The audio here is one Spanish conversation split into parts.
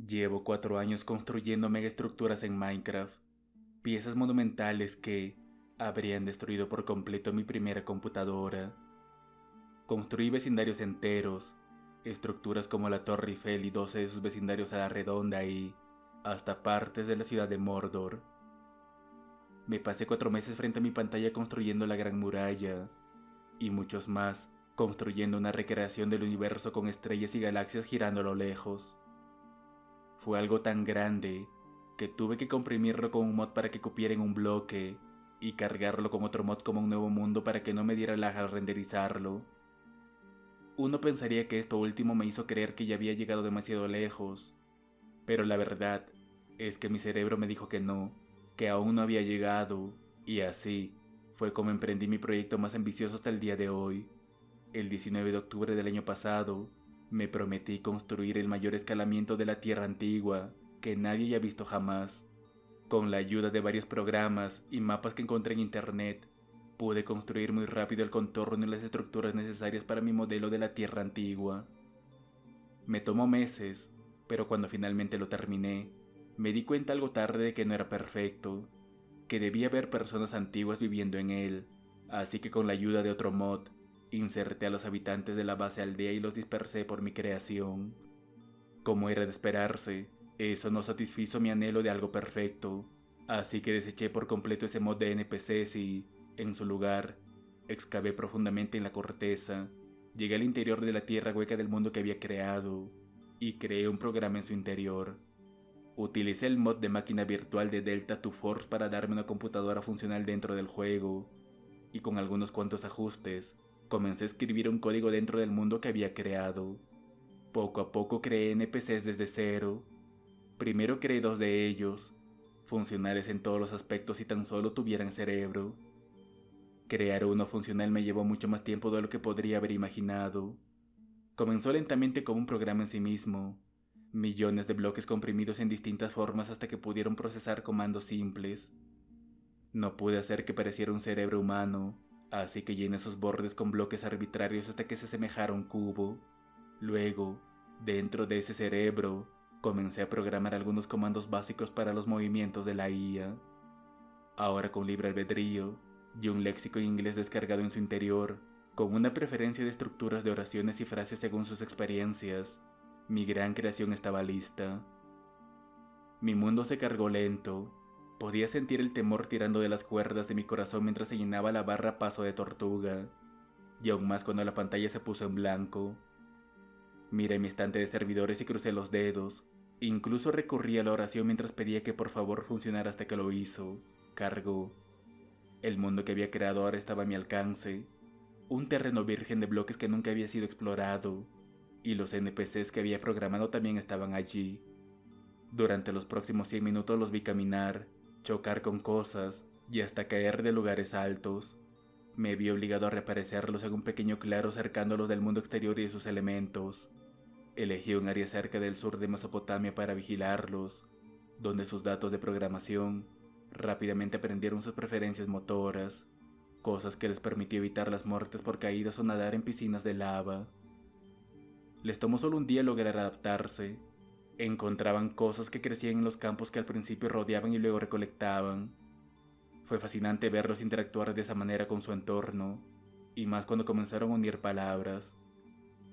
Llevo 4 años construyendo megaestructuras en Minecraft, piezas monumentales que habrían destruido por completo mi primera computadora. Construí vecindarios enteros, estructuras como la Torre Eiffel y 12 de sus vecindarios a la redonda y hasta partes de la ciudad de Mordor. Me pasé 4 meses frente a mi pantalla construyendo la Gran Muralla y muchos más construyendo una recreación del universo con estrellas y galaxias girando a lo lejos. Fue algo tan grande que tuve que comprimirlo con un mod para que cupiera en un bloque y cargarlo con otro mod como un nuevo mundo para que no me diera lag al renderizarlo. Uno pensaría que esto último me hizo creer que ya había llegado demasiado lejos, pero la verdad es que mi cerebro me dijo que no, que aún no había llegado, y así fue como emprendí mi proyecto más ambicioso hasta el día de hoy. El 19 de octubre del año pasado, me prometí construir el mayor escalamiento de la Tierra Antigua que nadie haya visto jamás. Con la ayuda de varios programas y mapas que encontré en internet, pude construir muy rápido el contorno y las estructuras necesarias para mi modelo de la Tierra Antigua. Me tomó meses, pero cuando finalmente lo terminé, me di cuenta algo tarde de que no era perfecto, que debía haber personas antiguas viviendo en él, así que con la ayuda de otro mod, inserté a los habitantes de la base aldea y los dispersé por mi creación. Como era de esperarse, eso no satisfizo mi anhelo de algo perfecto, así que deseché por completo ese mod de NPCs y, en su lugar, excavé profundamente en la corteza, llegué al interior de la tierra hueca del mundo que había creado, y creé un programa en su interior. Utilicé el mod de máquina virtual de Delta 2 Force para darme una computadora funcional dentro del juego, y con algunos cuantos ajustes, comencé a escribir un código dentro del mundo que había creado. Poco a poco creé NPCs desde cero. Primero creé 2 de ellos, funcionales en todos los aspectos y tan solo tuvieran cerebro. Crear uno funcional me llevó mucho más tiempo de lo que podría haber imaginado. Comenzó lentamente como un programa en sí mismo, millones de bloques comprimidos en distintas formas hasta que pudieron procesar comandos simples. No pude hacer que pareciera un cerebro humano, así que llené sus bordes con bloques arbitrarios hasta que se asemejara a un cubo. Luego, dentro de ese cerebro, comencé a programar algunos comandos básicos para los movimientos de la IA. Ahora con libre albedrío y un léxico en inglés descargado en su interior, con una preferencia de estructuras de oraciones y frases según sus experiencias, mi gran creación estaba lista. Mi mundo se cargó lento. Podía sentir el temor tirando de las cuerdas de mi corazón mientras se llenaba la barra paso de tortuga, y aún más cuando la pantalla se puso en blanco. Miré mi estante de servidores y crucé los dedos. Incluso recurrí a la oración mientras pedía que por favor funcionara hasta que lo hizo. Cargó. El mundo que había creado ahora estaba a mi alcance. Un terreno virgen de bloques que nunca había sido explorado. Y los NPCs que había programado también estaban allí. Durante los próximos 100 minutos los vi caminar, chocar con cosas y hasta caer de lugares altos. Me vi obligado a reaparecerlos en un pequeño claro cercándolos del mundo exterior y de sus elementos. Elegí un área cerca del sur de Mesopotamia para vigilarlos, donde sus datos de programación rápidamente aprendieron sus preferencias motoras, cosas que les permitió evitar las muertes por caídas o nadar en piscinas de lava. Les tomó solo un día lograr adaptarse. Encontraban cosas que crecían en los campos que al principio rodeaban y luego recolectaban. Fue fascinante verlos interactuar de esa manera con su entorno, y más cuando comenzaron a unir palabras.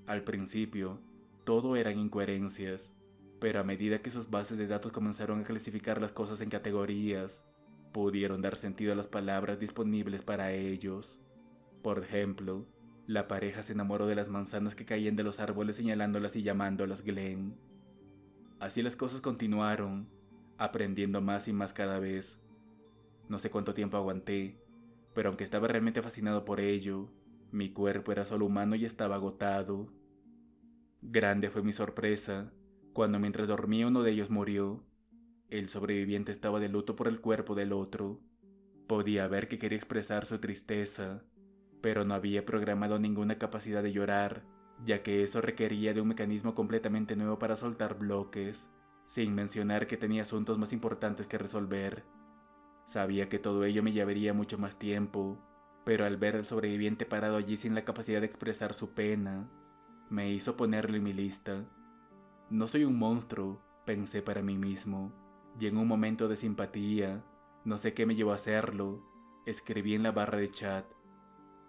Al principio, todo eran incoherencias, pero a medida que sus bases de datos comenzaron a clasificar las cosas en categorías, pudieron dar sentido a las palabras disponibles para ellos. Por ejemplo, la pareja se enamoró de las manzanas que caían de los árboles señalándolas y llamándolas Glen. Así las cosas continuaron, aprendiendo más y más cada vez. No sé cuánto tiempo aguanté, pero aunque estaba realmente fascinado por ello, mi cuerpo era solo humano y estaba agotado. Grande fue mi sorpresa cuando mientras dormía uno de ellos murió. El sobreviviente estaba de luto por el cuerpo del otro. Podía ver que quería expresar su tristeza, pero no había programado ninguna capacidad de llorar, ya que eso requería de un mecanismo completamente nuevo para soltar bloques, sin mencionar que tenía asuntos más importantes que resolver. Sabía que todo ello me llevaría mucho más tiempo, pero al ver al sobreviviente parado allí sin la capacidad de expresar su pena, me hizo ponerlo en mi lista. No soy un monstruo, pensé para mí mismo, y en un momento de simpatía, no sé qué me llevó a hacerlo, escribí en la barra de chat,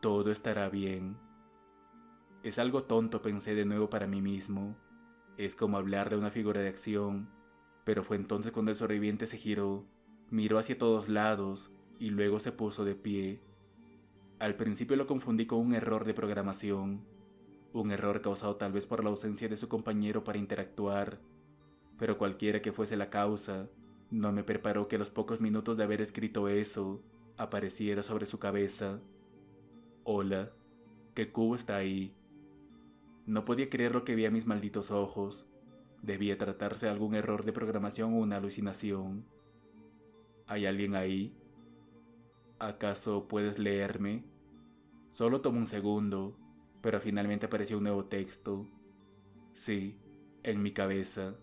todo estará bien. Es algo tonto, pensé de nuevo para mí mismo. Es como hablarle a una figura de acción, pero fue entonces cuando el sobreviviente se giró, miró hacia todos lados y luego se puso de pie. Al principio lo confundí con un error de programación, un error causado tal vez por la ausencia de su compañero para interactuar, pero cualquiera que fuese la causa, no me preparó que a los pocos minutos de haber escrito eso, apareciera sobre su cabeza. Hola, ¿qué cubo está ahí? No podía creer lo que vi a mis malditos ojos. Debía tratarse de algún error de programación o una alucinación. ¿Hay alguien ahí? ¿Acaso puedes leerme? Solo tomó un segundo, pero finalmente apareció un nuevo texto. Sí, en mi cabeza.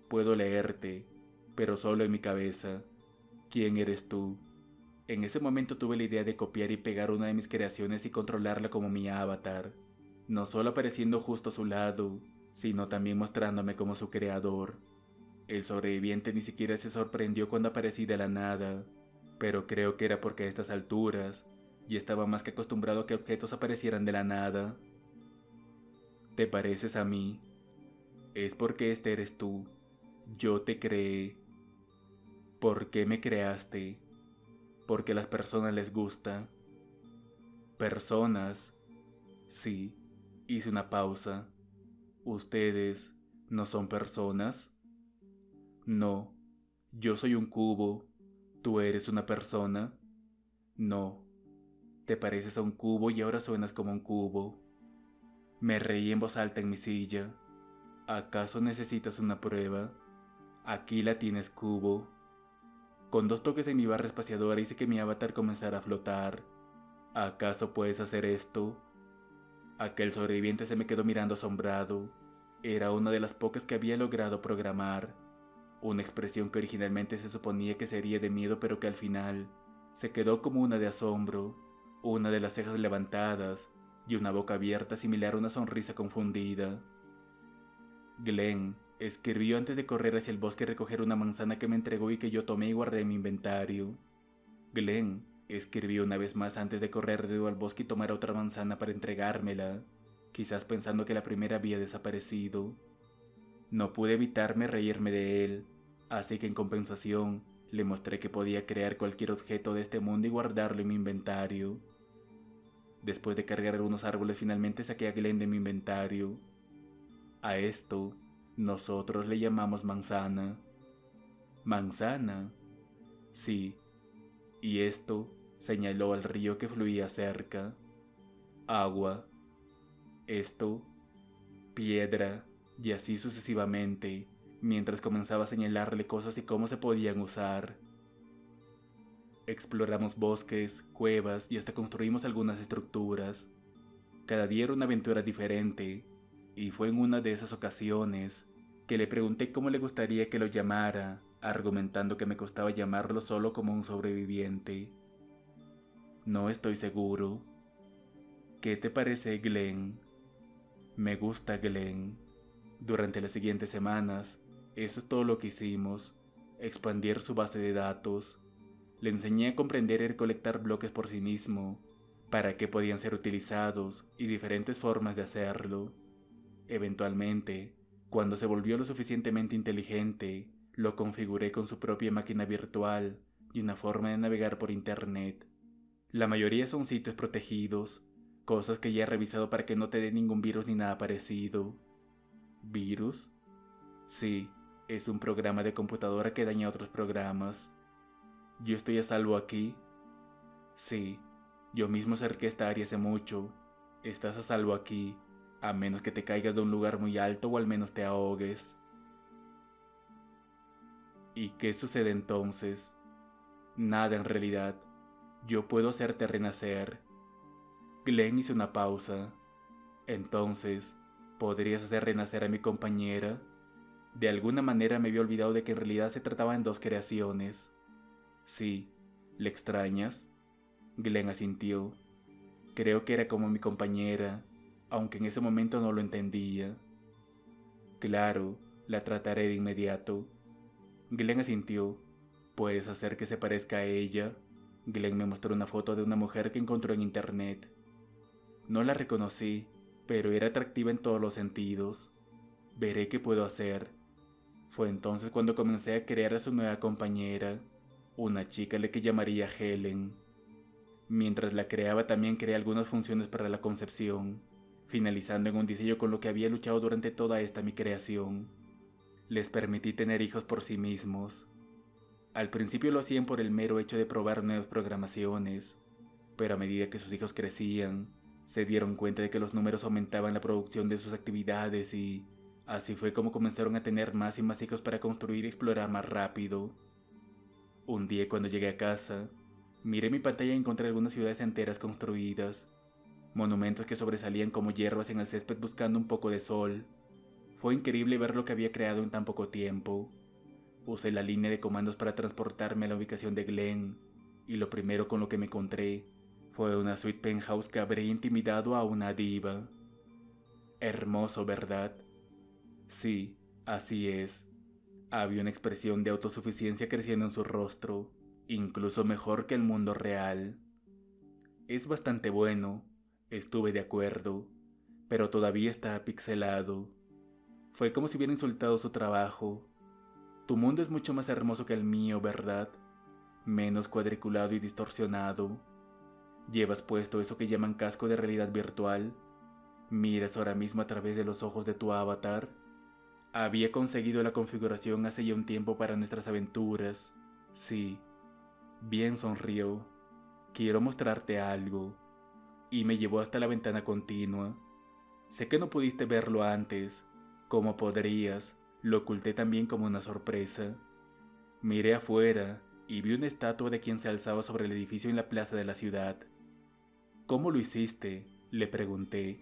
Puedo leerte, pero solo en mi cabeza. ¿Quién eres tú? En ese momento tuve la idea de copiar y pegar una de mis creaciones y controlarla como mi avatar, no solo apareciendo justo a su lado, sino también mostrándome como su creador. El sobreviviente ni siquiera se sorprendió cuando aparecí de la nada, pero creo que era porque a estas alturas ya estaba más que acostumbrado a que objetos aparecieran de la nada. ¿Te pareces a mí? Es porque este eres tú. Yo te creé. ¿Por qué me creaste? Porque a las personas les gusta. Personas. Sí, hice una pausa. ¿Ustedes no son personas? No, yo soy un cubo. ¿Tú eres una persona? No, te pareces a un cubo y ahora suenas como un cubo. Me reí en voz alta en mi silla. ¿Acaso necesitas una prueba? Aquí la tienes, cubo. Con 2 toques en mi barra espaciadora hice que mi avatar comenzara a flotar. ¿Acaso puedes hacer esto? Aquel sobreviviente se me quedó mirando asombrado. Era una de las pocas que había logrado programar. Una expresión que originalmente se suponía que sería de miedo, pero que al final se quedó como una de asombro, una de las cejas levantadas y una boca abierta similar a una sonrisa confundida. Glenn escribió antes de correr hacia el bosque a recoger una manzana que me entregó y que yo tomé y guardé en mi inventario. Glenn escribió una vez más antes de correr de nuevo al bosque y tomar otra manzana para entregármela, quizás pensando que la primera había desaparecido. No pude evitarme reírme de él, así que en compensación le mostré que podía crear cualquier objeto de este mundo y guardarlo en mi inventario. Después de cargar algunos árboles finalmente saqué a Glenn de mi inventario. A esto, nosotros le llamamos manzana. ¿Manzana? Sí. Y esto señaló al río que fluía cerca. Agua. Esto, piedra, y así sucesivamente, mientras comenzaba a señalarle cosas y cómo se podían usar. Exploramos bosques, cuevas y hasta construimos algunas estructuras. Cada día era una aventura diferente, y fue en una de esas ocasiones que le pregunté cómo le gustaría que lo llamara, argumentando que me costaba llamarlo solo como un sobreviviente. No estoy seguro. ¿Qué te parece, Glenn? Me gusta, Glenn. Durante las siguientes semanas, eso es todo lo que hicimos, expandir su base de datos. Le enseñé a comprender y recolectar bloques por sí mismo, para qué podían ser utilizados y diferentes formas de hacerlo. Eventualmente, cuando se volvió lo suficientemente inteligente, lo configuré con su propia máquina virtual y una forma de navegar por internet. La mayoría son sitios protegidos, cosas que ya he revisado para que no te dé ningún virus ni nada parecido. ¿Virus? Sí, es un programa de computadora que daña a otros programas. ¿Yo estoy a salvo aquí? Sí, yo mismo cerqué esta área hace mucho. Estás a salvo aquí, a menos que te caigas de un lugar muy alto o al menos te ahogues. ¿Y qué sucede entonces? Nada en realidad. Yo puedo hacerte renacer. Glenn hizo una pausa. Entonces, ¿podrías hacer renacer a mi compañera? De alguna manera me había olvidado de que en realidad se trataba en 2 creaciones. Sí, ¿le extrañas? Glenn asintió. Creo que era como mi compañera, aunque en ese momento no lo entendía. Claro, La trataré de inmediato. Glenn asintió. ¿Puedes hacer que se parezca a ella? Glenn me mostró una foto de una mujer que encontró en internet. No la reconocí, pero era atractiva en todos los sentidos. Veré qué puedo hacer. Fue entonces cuando comencé a crear a su nueva compañera, una chica a la que llamaría Helen. Mientras la creaba también creé algunas funciones para la concepción, finalizando en un diseño con lo que había luchado durante toda esta mi creación. Les permití tener hijos por sí mismos. Al principio lo hacían por el mero hecho de probar nuevas programaciones, pero a medida que sus hijos crecían, se dieron cuenta de que los números aumentaban la producción de sus actividades y así fue como comenzaron a tener más y más hijos para construir y explorar más rápido. Un día cuando llegué a casa, miré mi pantalla y encontré algunas ciudades enteras construidas, monumentos que sobresalían como hierbas en el césped buscando un poco de sol. Fue increíble ver lo que había creado en tan poco tiempo. Usé la línea de comandos para transportarme a la ubicación de Glenn, y lo primero con lo que me encontré fue una suite penthouse que habría intimidado a una diva. Hermoso, ¿verdad? Sí, así es. Había una expresión de autosuficiencia creciendo en su rostro, incluso mejor que el mundo real. Es bastante bueno, estuve de acuerdo, pero todavía está pixelado. Fue como si hubiera insultado su trabajo. Tu mundo es mucho más hermoso que el mío, ¿verdad? Menos cuadriculado y distorsionado. Llevas puesto eso que llaman casco de realidad virtual. Miras ahora mismo a través de los ojos de tu avatar. Había conseguido la configuración hace ya un tiempo para nuestras aventuras. Sí. Bien, sonrió. Quiero mostrarte algo. Y me llevó hasta la ventana continua. Sé que no pudiste verlo antes. ¿Cómo podrías? Lo oculté también como una sorpresa. Miré afuera y vi una estatua de quien se alzaba sobre el edificio en la plaza de la ciudad. ¿Cómo lo hiciste?, le pregunté.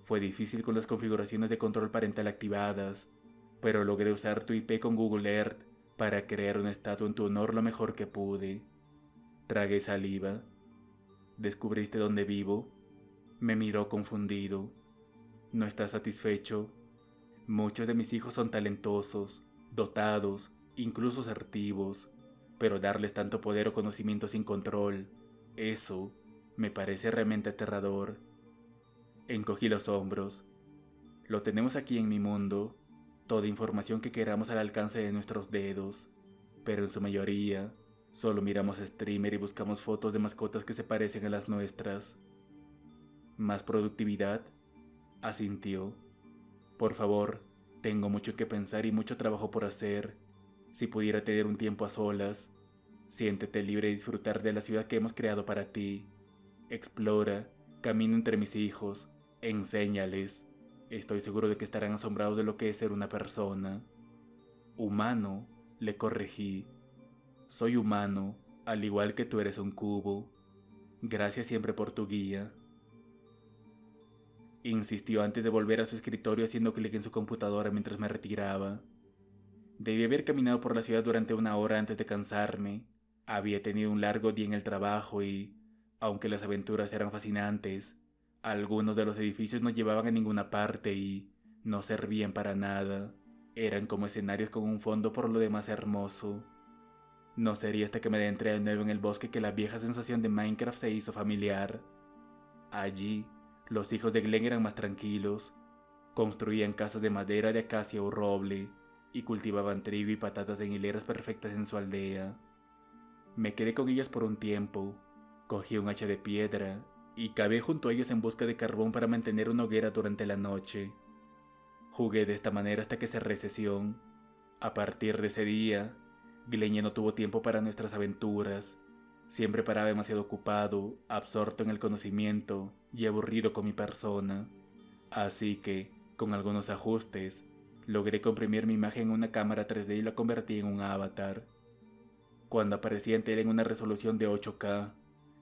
Fue difícil con las configuraciones de control parental activadas, pero logré usar tu IP con Google Earth para crear una estatua en tu honor lo mejor que pude. Tragué saliva. ¿Descubriste dónde vivo? Me miró confundido. ¿No estás satisfecho? Muchos de mis hijos son talentosos, dotados, incluso asertivos, pero darles tanto poder o conocimiento sin control, eso me parece realmente aterrador. Encogí los hombros. Lo tenemos aquí en mi mundo, toda información que queramos al alcance de nuestros dedos, pero en su mayoría, solo miramos streamer y buscamos fotos de mascotas que se parecen a las nuestras. ¿Más productividad?, asintió. Por favor, tengo mucho que pensar y mucho trabajo por hacer. Si pudiera tener un tiempo a solas, siéntete libre de disfrutar de la ciudad que hemos creado para ti. Explora, camina entre mis hijos, enséñales. Estoy seguro de que estarán asombrados de lo que es ser una persona. Humano, le corregí. Soy humano, al igual que tú eres un cubo. Gracias siempre por tu guía. Insistió antes de volver a su escritorio haciendo clic en su computadora mientras me retiraba. Debí haber caminado por la ciudad durante una hora antes de cansarme. Había tenido un largo día en el trabajo y, aunque las aventuras eran fascinantes, algunos de los edificios no llevaban a ninguna parte y no servían para nada. Eran como escenarios con un fondo por lo demás hermoso. No sería hasta que me adentré de nuevo en el bosque que la vieja sensación de Minecraft se hizo familiar. Allí, los hijos de Glenn eran más tranquilos. Construían casas de madera de acacia o roble y cultivaban trigo y patatas en hileras perfectas en su aldea. Me quedé con ellos por un tiempo. Cogí un hacha de piedra y cavé junto a ellos en busca de carbón para mantener una hoguera durante la noche. Jugué de esta manera hasta que cerré sesión. A partir de ese día, Glenn ya no tuvo tiempo para nuestras aventuras. Siempre paraba demasiado ocupado, absorto en el conocimiento y aburrido con mi persona. Así que, con algunos ajustes, logré comprimir mi imagen en una cámara 3D y la convertí en un avatar. Cuando aparecía en tele en una resolución de 8K,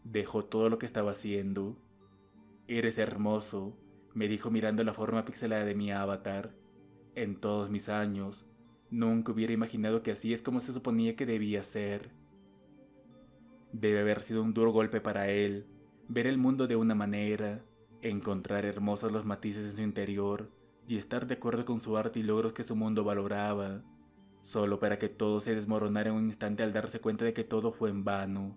dejó todo lo que estaba haciendo. «Eres hermoso», me dijo mirando la forma pixelada de mi avatar. En todos mis años, nunca hubiera imaginado que así es como se suponía que debía ser. Debe haber sido un duro golpe para él, ver el mundo de una manera, encontrar hermosos los matices en su interior y estar de acuerdo con su arte y logros que su mundo valoraba, solo para que todo se desmoronara en un instante al darse cuenta de que todo fue en vano.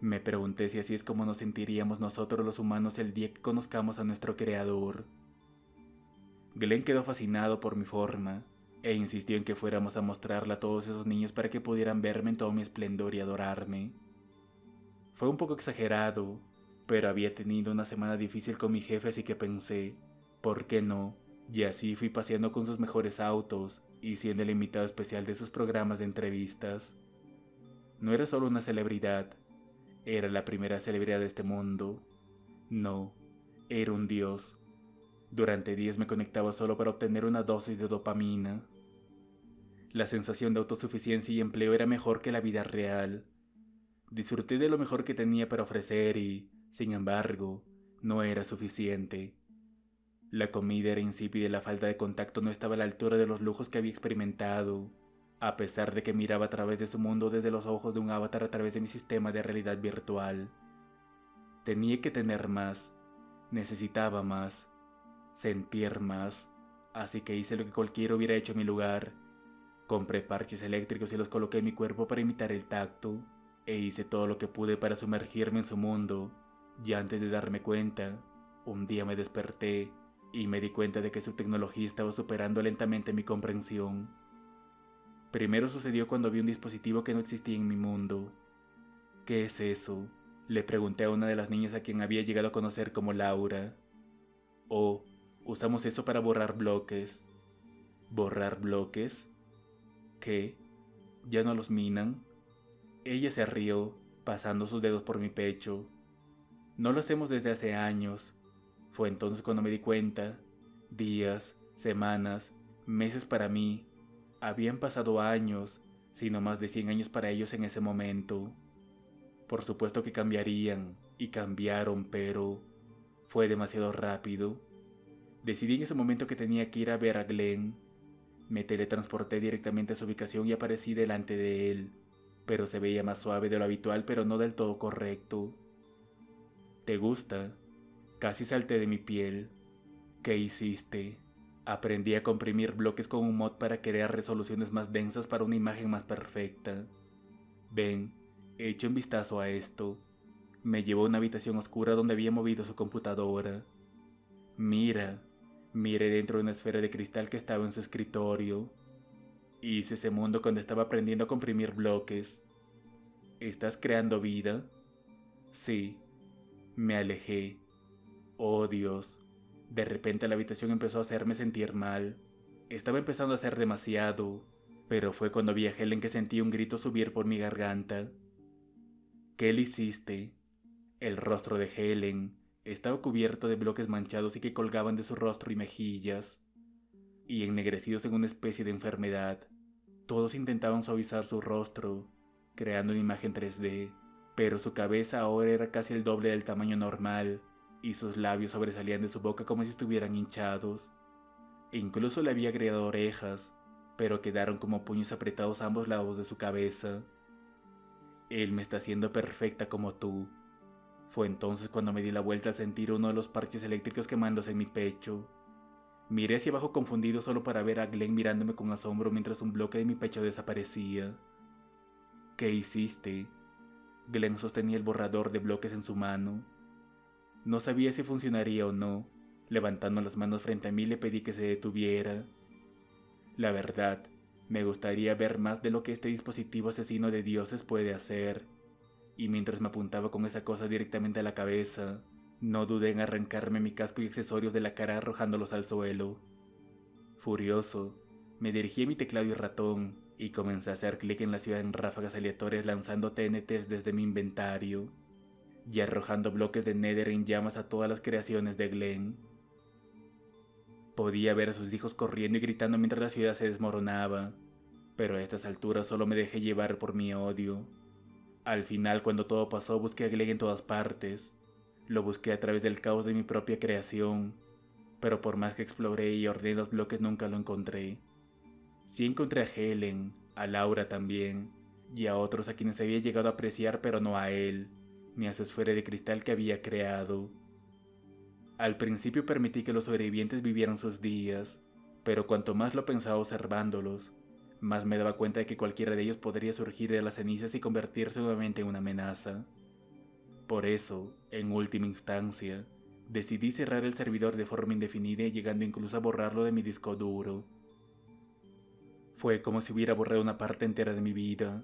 Me pregunté si así es como nos sentiríamos nosotros los humanos el día que conozcamos a nuestro creador. Glenn quedó fascinado por mi forma, e insistió en que fuéramos a mostrarla a todos esos niños para que pudieran verme en todo mi esplendor y adorarme. Fue un poco exagerado, pero había tenido una semana difícil con mi jefe, así que pensé, ¿por qué no? Y así fui paseando con sus mejores autos y siendo el invitado especial de sus programas de entrevistas. No era solo una celebridad, era la primera celebridad de este mundo. No, era un dios. Durante días me conectaba solo para obtener una dosis de dopamina. La sensación de autosuficiencia y empleo era mejor que la vida real. Disfruté de lo mejor que tenía para ofrecer y, sin embargo, no era suficiente. La comida era insípida y la falta de contacto no estaba a la altura de los lujos que había experimentado, a pesar de que miraba a través de su mundo desde los ojos de un avatar a través de mi sistema de realidad virtual. Tenía que tener más, necesitaba más, sentir más, así que hice lo que cualquiera hubiera hecho en mi lugar. Compré parches eléctricos y los coloqué en mi cuerpo para imitar el tacto, e hice todo lo que pude para sumergirme en su mundo, y antes de darme cuenta, un día me desperté y me di cuenta de que su tecnología estaba superando lentamente mi comprensión. Primero sucedió cuando vi un dispositivo que no existía en mi mundo. ¿Qué es eso?, le pregunté a una de las niñas a quien había llegado a conocer como Laura. Oh, usamos eso para borrar bloques. ¿Borrar bloques? ¿Qué? ¿Ya no los minan? Ella se rió, pasando sus dedos por mi pecho. No lo hacemos desde hace años. Fue entonces cuando me di cuenta. Días, semanas, meses para mí. Habían pasado años, sino más de 100 años para ellos en ese momento. Por supuesto que cambiarían, y cambiaron, pero fue demasiado rápido. Decidí en ese momento que tenía que ir a ver a Glenn. Me teletransporté directamente a su ubicación y aparecí delante de él, pero se veía más suave de lo habitual, pero no del todo correcto. ¿Te gusta? Casi salté de mi piel. ¿Qué hiciste? Aprendí a comprimir bloques con un mod para crear resoluciones más densas para una imagen más perfecta. Ven, echa un vistazo a esto. Me llevó a una habitación oscura donde había movido su computadora. Mira, miré dentro de una esfera de cristal que estaba en su escritorio. Hice ese mundo cuando estaba aprendiendo a comprimir bloques. ¿Estás creando vida? Sí. Me alejé. Oh Dios. De repente la habitación empezó a hacerme sentir mal. Estaba empezando a hacer demasiado, pero fue cuando vi a Helen que sentí un grito subir por mi garganta. ¿Qué le hiciste? El rostro de Helen estaba cubierto de bloques manchados y que colgaban de su rostro y mejillas, y ennegrecidos en una especie de enfermedad. Todos intentaban suavizar su rostro, creando una imagen 3D, pero su cabeza ahora era casi el doble del tamaño normal, y sus labios sobresalían de su boca como si estuvieran hinchados. Incluso le había agregado orejas, pero quedaron como puños apretados a ambos lados de su cabeza. Él me está haciendo perfecta como tú. Fue entonces cuando me di la vuelta al sentir uno de los parches eléctricos quemándose en mi pecho. Miré hacia abajo confundido solo para ver a Glenn mirándome con asombro mientras un bloque de mi pecho desaparecía. ¿Qué hiciste? Glenn sostenía el borrador de bloques en su mano. No sabía si funcionaría o no. Levantando las manos frente a mí le pedí que se detuviera. La verdad, me gustaría ver más de lo que este dispositivo asesino de dioses puede hacer. Y mientras me apuntaba con esa cosa directamente a la cabeza, no dudé en arrancarme mi casco y accesorios de la cara arrojándolos al suelo. Furioso, me dirigí a mi teclado y ratón y comencé a hacer clic en la ciudad en ráfagas aleatorias lanzando TNTs desde mi inventario y arrojando bloques de Nether en llamas a todas las creaciones de Glenn. Podía ver a sus hijos corriendo y gritando mientras la ciudad se desmoronaba, pero a estas alturas solo me dejé llevar por mi odio. Al final, cuando todo pasó, busqué a Glenn en todas partes. Lo busqué a través del caos de mi propia creación, pero por más que exploré y ordené los bloques nunca lo encontré. Sí encontré a Helen, a Laura también, y a otros a quienes había llegado a apreciar, pero no a él, ni a su esfera de cristal que había creado. Al principio permití que los sobrevivientes vivieran sus días, pero cuanto más lo pensaba observándolos, más me daba cuenta de que cualquiera de ellos podría surgir de las cenizas y convertirse nuevamente en una amenaza. Por eso, en última instancia, decidí cerrar el servidor de forma indefinida y llegando incluso a borrarlo de mi disco duro. Fue como si hubiera borrado una parte entera de mi vida,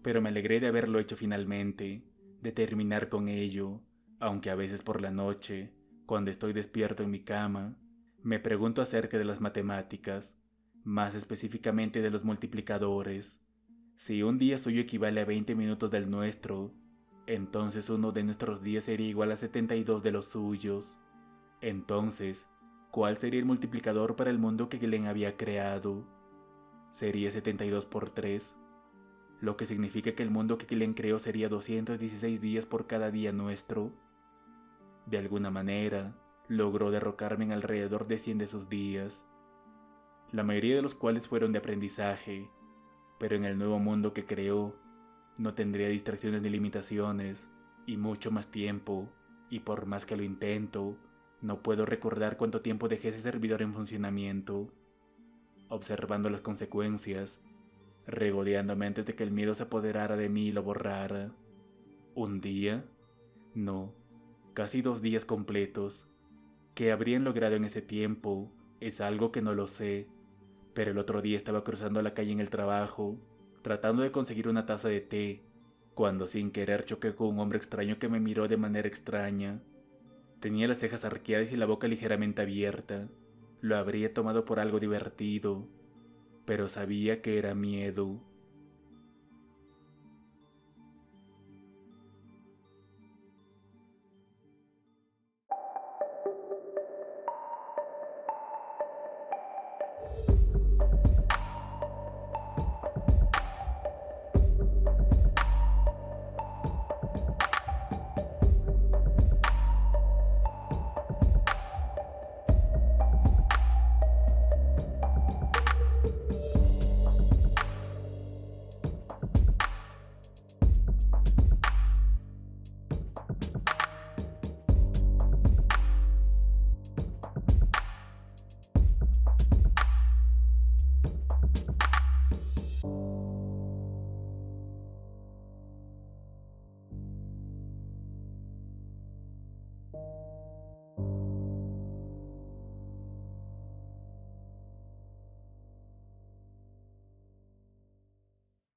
pero me alegré de haberlo hecho finalmente, de terminar con ello, aunque a veces por la noche, cuando estoy despierto en mi cama, me pregunto acerca de las matemáticas, más específicamente de los multiplicadores. Si un día suyo equivale a 20 minutos del nuestro, entonces uno de nuestros días sería igual a 72 de los suyos. Entonces, ¿cuál sería el multiplicador para el mundo que Glenn había creado? Sería 72 por 3, lo que significa que el mundo que Glenn creó sería 216 días por cada día nuestro. De alguna manera, logró derrocarme en alrededor de 100 de sus días, la mayoría de los cuales fueron de aprendizaje, pero en el nuevo mundo que creó, no tendría distracciones ni limitaciones, y mucho más tiempo, y por más que lo intento, no puedo recordar cuánto tiempo dejé ese servidor en funcionamiento. Observando las consecuencias, regodeándome antes de que el miedo se apoderara de mí y lo borrara. ¿Un día? No, casi 2 días completos. ¿Qué habrían logrado en ese tiempo? Es algo que no lo sé, pero el otro día estaba cruzando la calle en el trabajo, tratando de conseguir una taza de té, cuando sin querer choqué con un hombre extraño que me miró de manera extraña. Tenía las cejas arqueadas y la boca ligeramente abierta. Lo habría tomado por algo divertido, pero sabía que era miedo.